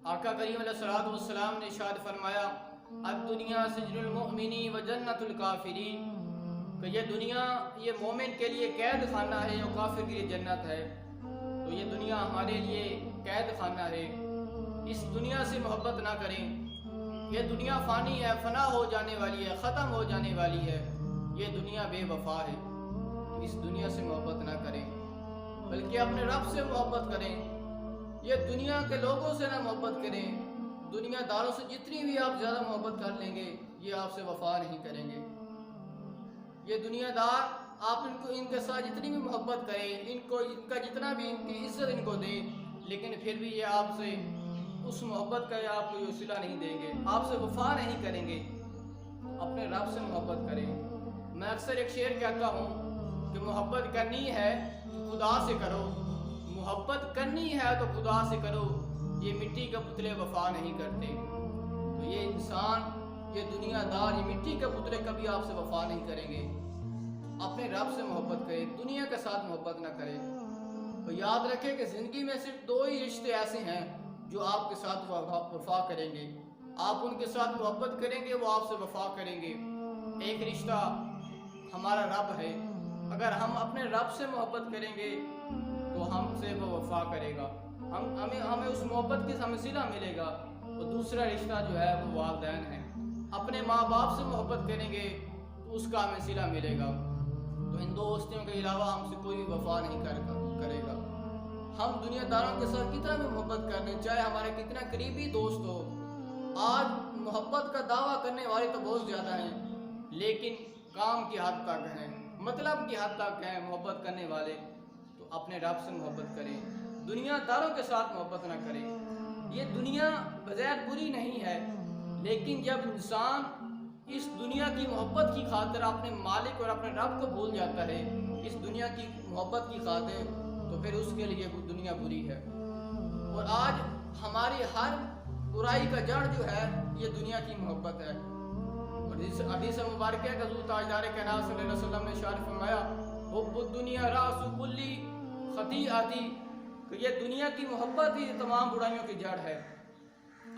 आका करीम अलैहिस्सलातु वस्सलाम ने इरशाद फरमाया, अद-दुनिया सिजनुल मुमिनी व जन्नतुल काफिरीन, कि ये दुनिया ये मोमिन के लिए कैद खाना है और काफिर के लिए जन्नत है। तो ये दुनिया हमारे लिए कैद खाना है। इस दुनिया से मोहब्बत ना करें। ये दुनिया फ़ानी है, फना हो जाने वाली है, ख़त्म हो जाने वाली है। ये दुनिया बेवफा है। तो इस दुनिया से मोहब्बत ना करें, बल्कि अपने रब से मोहब्बत करें। ये दुनिया के लोगों से ना मोहब्बत करें। दुनियादारों से जितनी भी आप ज़्यादा मोहब्बत कर लेंगे, ये आपसे वफा नहीं करेंगे। ये दुनियादार आप इनके साथ जितनी भी मोहब्बत करें, इनका जितना भी इनकी इज्जत इनको दें, लेकिन फिर भी ये आपसे उस मोहब्बत का आपको ये सिला नहीं देंगे, आपसे वफा नहीं करेंगे। अपने रब से मोहब्बत करें। मैं अक्सर एक शेर कहता हूँ कि मोहब्बत करनी है तो खुदा से करो, मोहब्बत करनी है तो खुदा से करो। ये मिट्टी के पुतले वफा नहीं करते। तो ये इंसान, ये दुनियादार, ये मिट्टी के पुतले कभी आपसे वफा नहीं करेंगे। अपने रब से मोहब्बत करें, दुनिया के साथ मोहब्बत ना करें। तो याद रखें कि ज़िंदगी में सिर्फ दो ही रिश्ते ऐसे हैं जो आपके साथ वफा करेंगे। आप उनके साथ मोहब्बत करेंगे, वो आपसे वफा करेंगे। एक रिश्ता हमारा रब है। अगर हम अपने रब से मोहब्बत करेंगे तो हमसे वो वफा करेगा, हमें उस मोहब्बत की समसिला मिलेगा। और दूसरा रिश्ता जो है वो वालिदैन है। अपने माँ बाप से मोहब्बत करेंगे तो उसका हमें सिला मिलेगा। तो इन दो हस्तियों के अलावा हमसे कोई वफा नहीं करेगा। हम दुनियादारों के साथ कितना भी मोहब्बत कर लें, चाहे हमारे कितना करीबी दोस्त हो। आज मोहब्बत का दावा करने वाले तो बहुत ज़्यादा हैं, लेकिन काम की हद तक हैं, मतलब की हद तक हैं मोहब्बत करने वाले। तो अपने रब से मोहब्बत करें, दुनियादारों के साथ मोहब्बत ना करें। ये दुनिया बग़ैर बुरी नहीं है, लेकिन जब इंसान इस दुनिया की मोहब्बत की खातिर अपने मालिक और अपने रब को भूल जाता है, इस दुनिया की मोहब्बत की खातिर, तो फिर उसके लिए वो दुनिया बुरी है। और आज हमारी हर बुराई का जड़ जो है ये दुनिया की मोहब्बत है। और इस हदीस मुबारक है हज़रत ताजदार कायनात सल्लल्लाहु अलैहि वसल्लम ने इरशाद फरमाया, हुब्बुद दुनिया रासु कुल्ली खतीअती, कि ये दुनिया की मोहब्बत ही तमाम बुराइयों की जड़ है।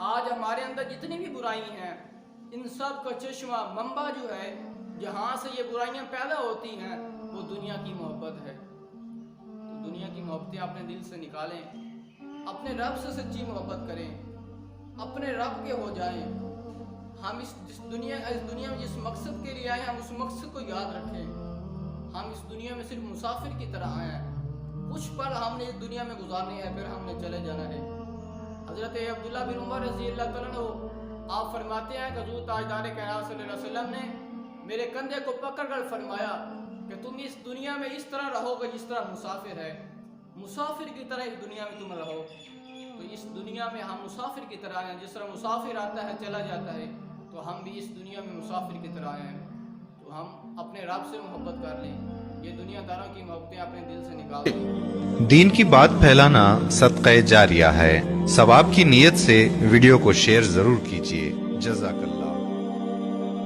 आज हमारे अंदर जितनी भी बुराई हैं, इन सब का चश्मा मंबा जो है, जहाँ से ये बुराइयाँ पैदा होती हैं, वो दुनिया की मोहब्बत है। तो दुनिया की मोहब्बतें अपने दिल से निकालें, अपने रब से सच्ची मोहब्बत करें, अपने रब के हो जाएं। हम इस दुनिया में जिस मकसद के लिए आए हैं, हम उस मकसद को याद रखें। हम इस दुनिया में सिर्फ मुसाफिर की तरह आए हैं। कुछ पल हमने इस दुनिया में गुजारने हैं, फिर हमने चले जाना है। हज़रत अब्दुल्लाह बिन उमर रज़ी अल्लाह तआला अन्हु आप फरमाते हैं कि हज़रत ताजदार कायनात सल्लल्लाहु अलैहि वसल्लम ने मेरे कंधे को पकड़कर फरमाया कि तुम इस दुनिया में इस तरह रहोगे जिस तरह मुसाफिर है, मुसाफिर की तरह इस दुनिया में तुम रहो। तो इस दुनिया में हम मुसाफिर की तरह हैं, जिस तरह मुसाफिर आता है चला जाता है, तो हम भी इस दुनिया में मुसाफिर की तरह हैं। तो हम अपने रब से मोहब्बत कर लें, ये दुनियादारों की मोहब्बतें अपने दिल से निकाल दें। दीन की बात फैलाना सदक़े जारिया है। सवाब की नीयत से वीडियो को शेयर जरूर कीजिए। जज़ाकल्लाह।